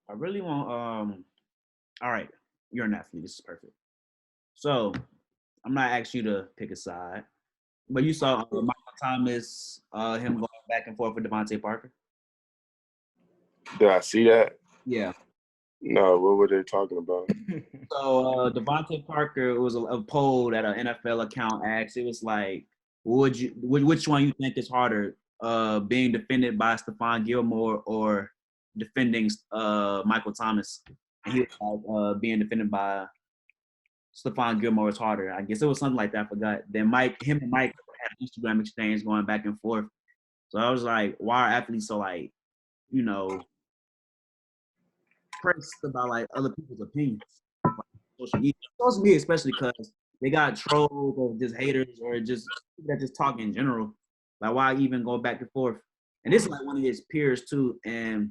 I really want. All right, you're an athlete. This is perfect. So I'm not asking you to pick a side, but you saw Michael Thomas, him going back and forth with Devontae Parker. Did I see that? Yeah. No, what were they talking about? So Devontae Parker was a poll that an NFL account asked. It was like, which one you think is harder, being defended by Stephon Gilmore or defending Michael Thomas? And he was like, being defended by Stephon Gilmore is harder. I guess it was something like that. I forgot. Then him and Mike had an Instagram exchange going back and forth. So I was like, why are athletes so like, you know, pressed about like other people's opinions? Social media especially because they got trolls or just haters or just people that just talk in general. Like why even go back and forth? And this is like one of his peers too. And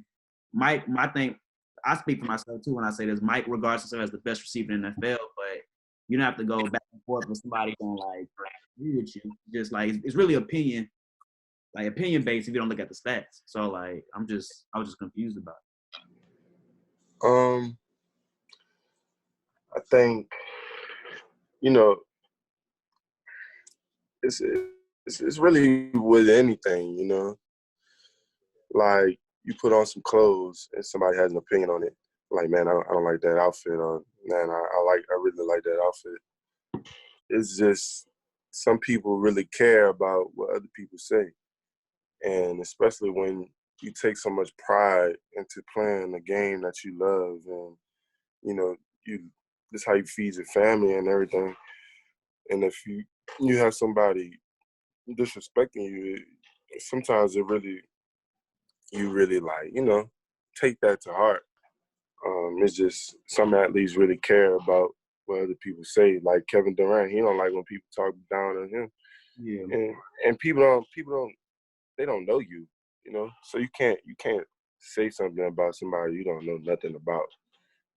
Mike, I think I speak for myself too when I say this. Mike regards himself as the best receiver in the NFL, but you don't have to go back and forth with somebody going like agree with you. Just like it's really opinion based if you don't look at the stats. So like I was just confused about Um, I think you know it's really with anything, like you put on some clothes and somebody has an opinion on it. Like, man, I don't like that outfit, or man, I really like that outfit. It's just some people really care about what other people say, and especially when you take so much pride into playing the game that you love, and you know you this is how you feed your family and everything. And if you have somebody disrespecting you, sometimes you really like take that to heart. It's just some athletes really care about what other people say. Like Kevin Durant, he don't like when people talk down on him, it. Yeah. and people don't they don't know you, so you can't say something about somebody you don't know nothing about.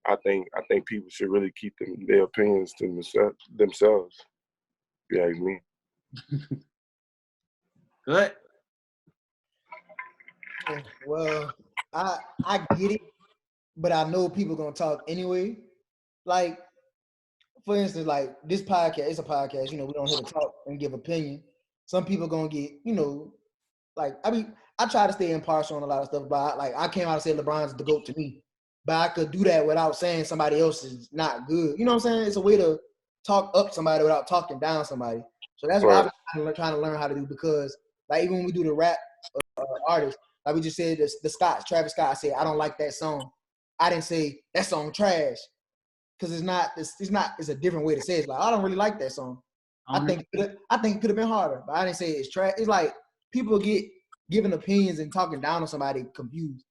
I think people should really keep their opinions to themselves. If you ask me. Good. Well, I get it, but I know people gonna talk anyway. Like, for instance, like this podcast, it's a podcast. We don't here to talk and give opinion. Some people gonna get, like I mean, I try to stay impartial on a lot of stuff, but like I came out and said LeBron's the GOAT to me. But I could do that without saying somebody else is not good. You know what I'm saying? It's a way to talk up somebody without talking down somebody. So that's what Right. I've been trying to learn how to do, because like even when we do the rap artists, like we just said the Scott, Travis Scott, I said I don't like that song. I didn't say that song trash, because it's a different way to say it. It's like I don't really like that song. I think it could have been harder, but I didn't say it's trash. It's like people get giving opinions and talking down on somebody confused,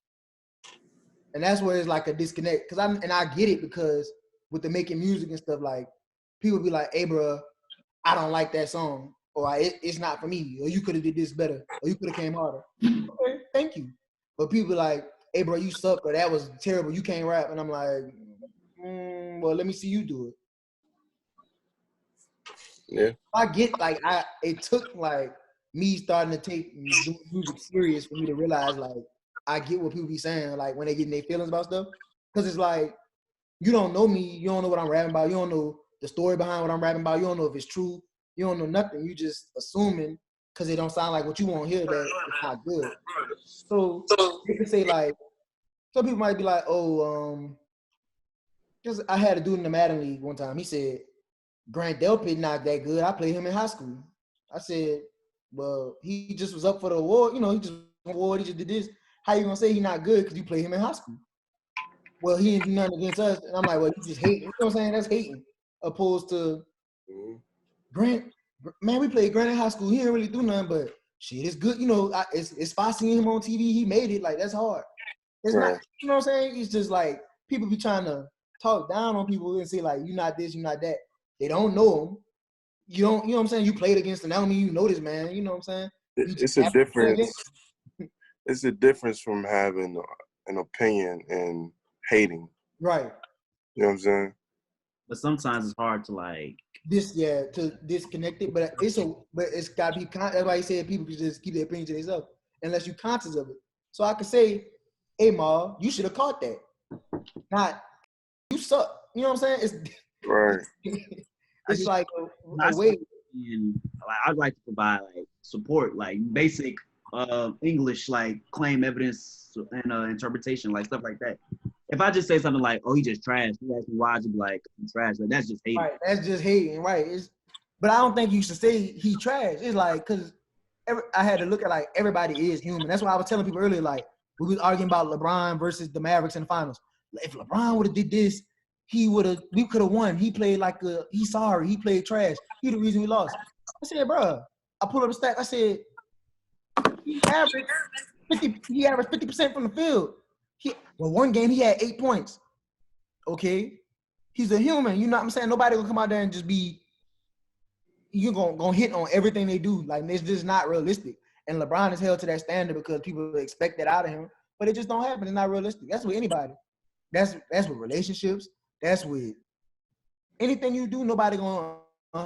and that's where it's like a disconnect. I get it, because with the making music and stuff, like people be like, "Hey, bro, I don't like that song," or "It's not for me," or "You could have did this better," or "You could have came harder." Okay, thank you. But people like, "Hey, bro, you suck," or "That was terrible. You can't rap," and I'm like, well, let me see you do it. Yeah. I get like it took like me starting to take doing music serious for me to realize like I get what people be saying like when they get in their feelings about stuff, because it's like you don't know me, you don't know what I'm rapping about, you don't know the story behind what I'm rapping about, you don't know if it's true, you don't know nothing, you just assuming because it don't sound like what you want to hear that it's not good. So they can say like some people might be like, oh, because I had a dude in the Madden League one time. He said Grant Delpit not that good. I played him in high school. I said, well, he just was up for the award. He just won the award. He just did this. How you gonna say he not good because you played him in high school? Well, he didn't do nothing against us. And I'm like, well, you just hating. You know what I'm saying? That's hating. Opposed to Grant. Man, we played Grant in high school. He didn't really do nothing, but shit, it's good. It's if I seen him on TV, he made it. Like, that's hard. It's not, you know what I'm saying? It's just like people be trying to talk down on people and say like, you not this, you not that. They don't know him. You don't, you know what I'm saying? You played against him. That don't mean you know this man. You know what I'm saying? You just It's a have to play difference. against It's a difference from having an opinion and hating. right. You know what I'm saying? But sometimes it's hard to like. To disconnect it, but it's gotta be that's why he said people can just keep their opinion to themselves unless you're conscious of it. So I could say, hey Ma, you should have caught that. not you suck. You know what I'm saying? Right. It's just- like I a way. And like, I'd like to provide like support, like basic English, like claim evidence and interpretation, like stuff like that. If I just say something like, "Oh, he just trash," he ask me why, I just be like, "I'm trash." Like, that's just hating. Right, that's just hating, right? But I don't think you should say he trash. It's like because I had to look at like everybody is human. That's why I was telling people earlier, like we was arguing about LeBron versus the Mavericks in the finals. If LeBron would have did this, we could have won. He played like he's sorry. He played trash. He the reason we lost. I said, bro, I pulled up the stats. I said he averaged 50% from the field. One game he had 8 points. Okay, he's a human. You know what I'm saying? Nobody gonna come out there and just be. You're gonna hit on everything they do. Like it's just not realistic. And LeBron is held to that standard because people expect that out of him, but it just don't happen. It's not realistic. That's with anybody. That's with relationships. That's with anything you do. Nobody gonna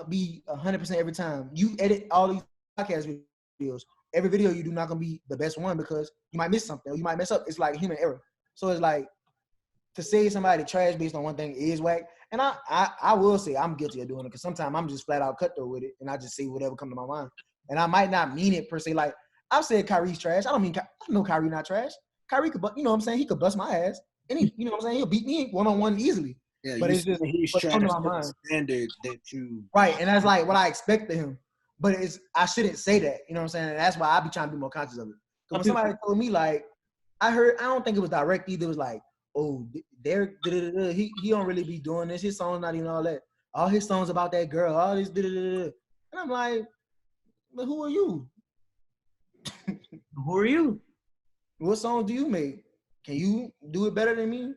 be 100% every time. You edit all these podcast videos. Every video you do not gonna be the best one because you might miss something or you might mess up. It's like human error. So it's like to say somebody trash based on one thing is whack. And I will say I'm guilty of doing it because sometimes I'm just flat out cutthroat with it and I just say whatever come to my mind. And I might not mean it per se. Like I've said Kyrie's trash. I know Kyrie not trash. Kyrie could, you know what I'm saying? He could bust my ass. And you know what I'm saying? He'll beat me one-on-one easily. Yeah, but it's just he's what trash come to to my the mind. standard that you Right, and that's like what I expect of him. But I shouldn't say that. You know what I'm saying? And that's why I be trying to be more conscious of it. Because when somebody told me like, I don't think it was direct either. It was like, oh, Derek, he don't really be doing this. His song's not even all that. All his songs about that girl, all this, and I'm like, but who are you? Who are you? What songs do you make? Can you do it better than me?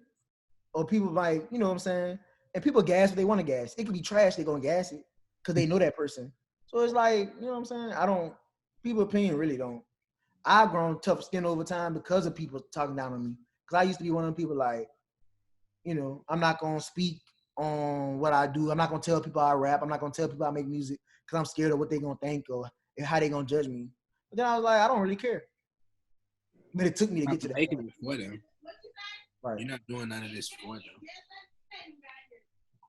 Or people like, you know what I'm saying? And people gas what they want to gas. It could be trash, they're gonna gas it because they know that person. So it's like, you know what I'm saying? People's opinion really don't. I've grown tough skin over time because of people talking down on me. Because I used to be one of them people like, you know, I'm not going to speak on what I do. I'm not going to tell people I rap. I'm not going to tell people I make music because I'm scared of what they're going to think or how they're going to judge me. But then I was like, I don't really care. But it took me to get to that making point. it for them. Right. You're not doing none of this for them.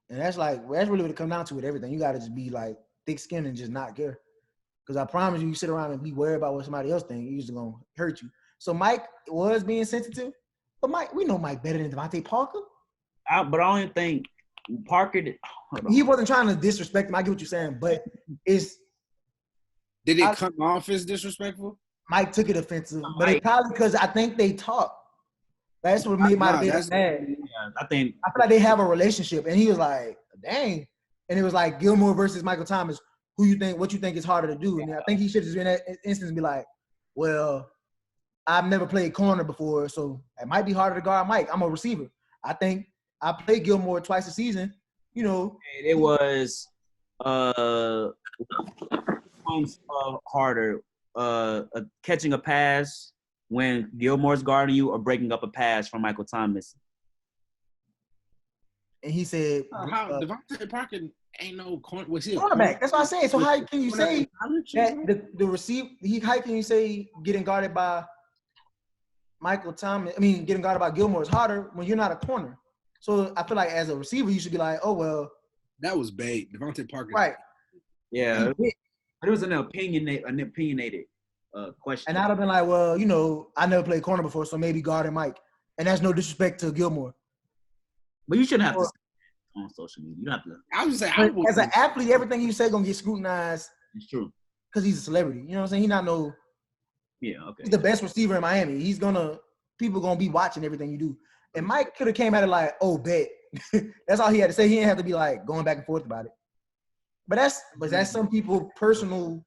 And that's really what it comes down to with everything. You got to just be like thick-skinned and just not care. Because I promise you sit around and be worried about what somebody else thinks, it's just going to hurt you. So Mike was being sensitive. But we know Mike better than Devontae Parker. But I don't think Parker He wasn't trying to disrespect him. I get what you're saying, but did it come off as disrespectful? Mike took it offensive, but it probably because I think they talk. That's what made Mike mad. Yeah, I feel like they have a relationship, and he was like, "Dang," and it was like Gilmore versus Michael Thomas. What you think is harder to do? And I think he should just in that instance be like, "Well, I've never played corner before, so it might be harder to guard Mike. I'm a receiver. I think I played Gilmore twice a season. You know, it was one's harder, catching a pass when Gilmore's guarding you or breaking up a pass from Michael Thomas." And he said, "How Devontae Parker ain't no corner? Was he a cornerback? That's what I'm saying. So how can you say that the receiver? How can you say getting guarded by Michael Thomas? I mean, getting guarded by Gilmore is harder when you're not a corner. So I feel like as a receiver, you should be like, oh well, that was bait. Devontae Parker, right? Yeah, but it was an opinionated question. And I'd have been like, well, you know, I never played corner before, so maybe guarding Mike, and that's no disrespect to Gilmore. But you shouldn't have to say on social media. You don't have to. I was just saying, as an athlete, everything you say gonna get scrutinized. It's true. Because he's a celebrity. You know what I'm saying? He not no. Yeah, okay. He's the best receiver in Miami. People gonna be watching everything you do. And Mike could have came at it like, oh, bet. That's all he had to say. He didn't have to be like going back and forth about it. But that's some people personal.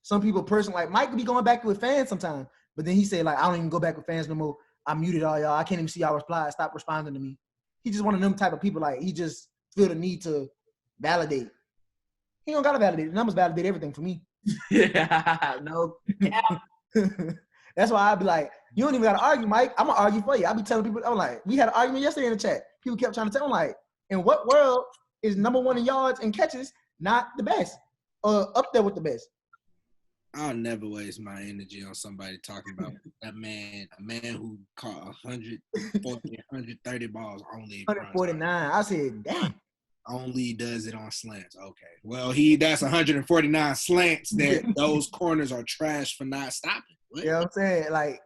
Some people personal. Like Mike could be going back with fans sometimes. But then he said like, I don't even go back with fans no more. I muted all y'all. I can't even see y'all reply. Stop responding to me. He just one of them type of people. Like he just feel the need to validate. He don't gotta validate. The numbers validate everything for me. Yeah, no. That's why I'd be like, you don't even gotta argue, Mike. I'm gonna argue for you. I be telling people, I'm like, we had an argument yesterday in the chat. People kept trying to tell me like, in what world is number one in yards and catches not the best? Up there with the best. I'll never waste my energy on somebody talking about a man who caught 140, 130 balls only. 149. I said, damn. Only does it on slants. Okay. Well, that's 149 slants that those corners are trash for not stopping. What? You know what I'm saying? Like,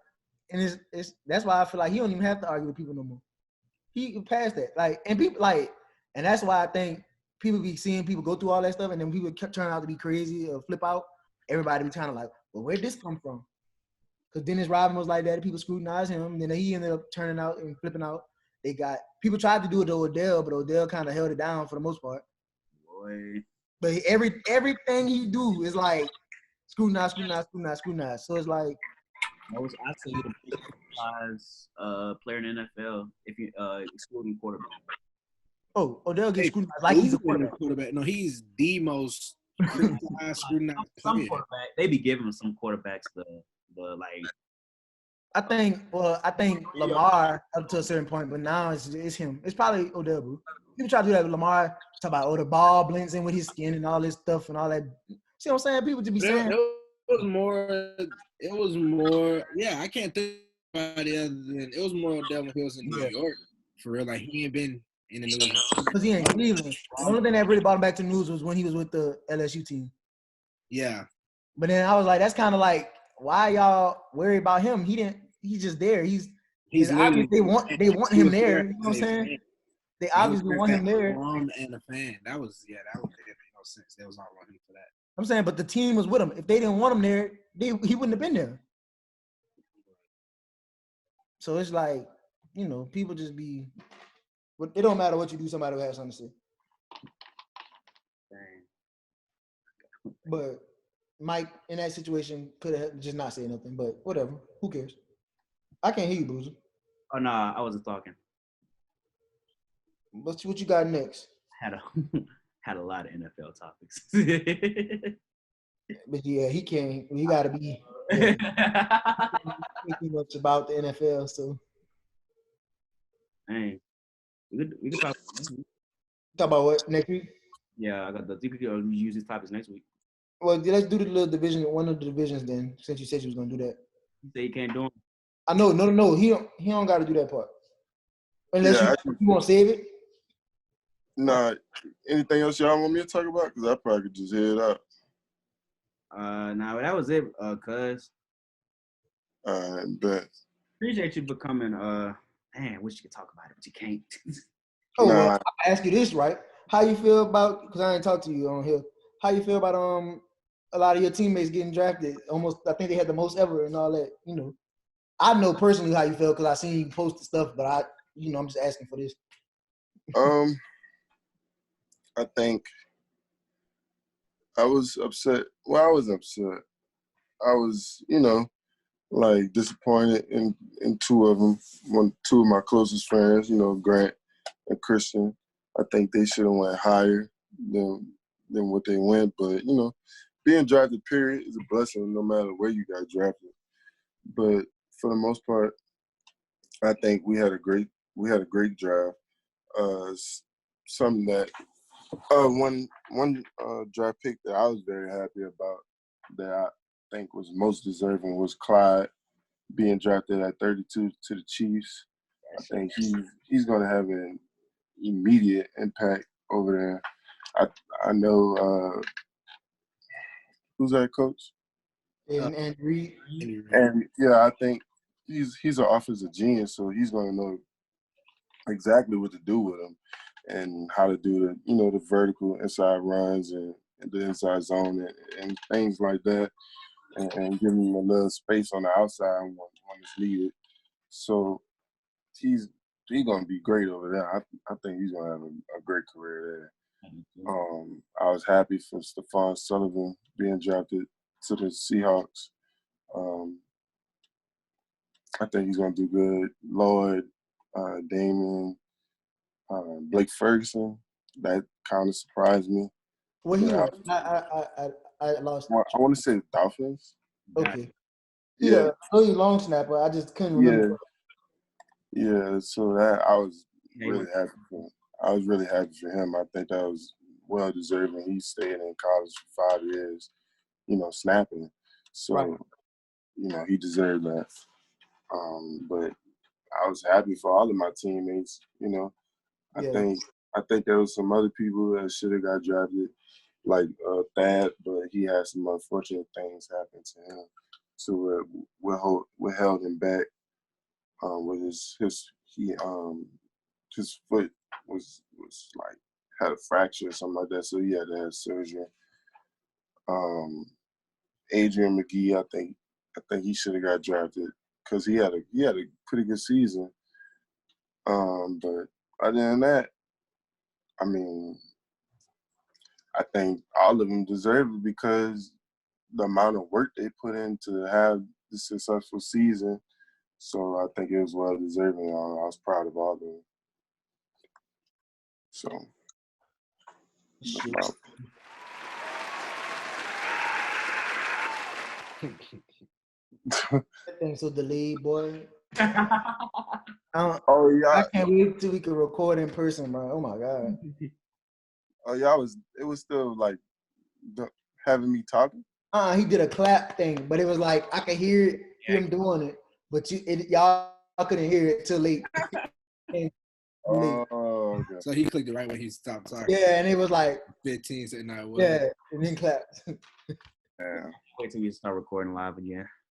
and it's that's why I feel like he don't even have to argue with people no more. He passed that. Like, and people like, and that's why I think people be seeing people go through all that stuff, and then people turn out to be crazy or flip out. Everybody be kind of like, well, where'd this come from? Because Dennis Rodman was like that. People scrutinized him. Then he ended up turning out and flipping out. People tried to do it to Odell, but Odell kind of held it down for the most part. Boy. But everything he do is like scrutinize. So it's like, I say you're the biggest player in the NFL if you excluding quarterback. oh, Odell gets scrutinized like he's a quarterback. No, he's the most scrutinized Some player. quarterback, they be giving some quarterbacks the like. I think Lamar up to a certain point, but now it's him. It's probably Odell, bro. People try to do that with Lamar, talk about the ball blends in with his skin and all this stuff and all that. See what I'm saying? People just be saying It was more. Yeah, I can't think about it other than it was more Odell when he was in New York. For real, like he ain't been in the news because he ain't Cleveland. The only thing that really brought him back to the news was when he was with the LSU team. Yeah, but then I was like, that's kind of like, why y'all worry about him? He's just there. He's obvious they want him there. You know what I'm saying? They obviously want him there. And a fan. That was it made no sense. They was all on him for that. I'm saying, but the team was with him. If they didn't want him there, he wouldn't have been there. So it's like, people just be. But it don't matter what you do. Somebody will have something to say. Dang. But Mike, in that situation, could have just not said nothing. But whatever. Who cares? I can't hear you, Bruiser. Oh no, I wasn't talking. What you got next? Had a lot of NFL topics. But yeah, he can't. He got to be thinking much about the NFL. So, Hey, we could talk. talk about what next week? Yeah, I got the. We could use these topics next week. Well, let's do the little division. One of the divisions then, since you said you was gonna do that. You say you can't do them. I know. No. He don't got to do that part. Unless you want to save it. Nah. Anything else y'all want me to talk about? Because I probably could just head out. Nah, that was it, cuz. Bet. Appreciate you becoming, man, wish you could talk about it, but you can't. Well, I'll ask you this, right? How you feel about, because I ain't talked to you on here, how you feel about a lot of your teammates getting drafted? Almost, I think they had the most ever and all that, I know personally how you feel because I seen you post the stuff, but I'm just asking for this. I think I was upset. Well, I was upset. I was, like disappointed in two of them. Two of my closest friends, Grant and Christian. I think they should have went higher than what they went. But being drafted, period, is a blessing no matter where you got drafted. But for the most part, I think we had a great draft. Something that one draft pick that I was very happy about that I think was most deserving was Clyde being drafted at 32 to the Chiefs. I think he's going to have an immediate impact over there. I know who's that coach? And Reed. And yeah, I think he's an offensive genius, so he's going to know exactly what to do with him and how to do the vertical inside runs and the inside zone and things like that, and give him a little space on the outside when it's needed. So he's gonna be great over there. I think he's gonna have a great career there. I was happy for Stephon Sullivan being drafted to the Seahawks. I think he's gonna do good. Lloyd, Damon, Blake Ferguson, that kind of surprised me. Well, he won. I lost. I want to say the Dolphins. Okay. Yeah. Really long snapper. I just couldn't remember. Yeah. So that I was really happy for. I was really happy for him. I think that was well deserving. He stayed in college for 5 years, snapping. So, Right. he deserved that. But I was happy for all of my teammates. I Yeah. think there was some other people that should have got drafted, like Thad, but he had some unfortunate things happen to him, so what held him back with his foot was like had a fracture or something like that, so he had to have surgery. Adrian McGee, I think he should have got drafted because he had a pretty good season. But other than that, I mean, I think all of them deserve it because the amount of work they put in to have the successful season. So I think it was well deserving. I was proud of all of them. So that's my That thing's so delayed, boy. Oh yeah, I can't wait till we can record in person, bro. Oh my god. it was still like having me talking. He did a clap thing, but it was like I could hear him doing it, but y'all couldn't hear it till late. Oh, okay. So he clicked it right when he stopped talking. Yeah, and it was like 15 said no, it wasn't. yeah, and then clapped. Yeah. Wait till we start recording live again.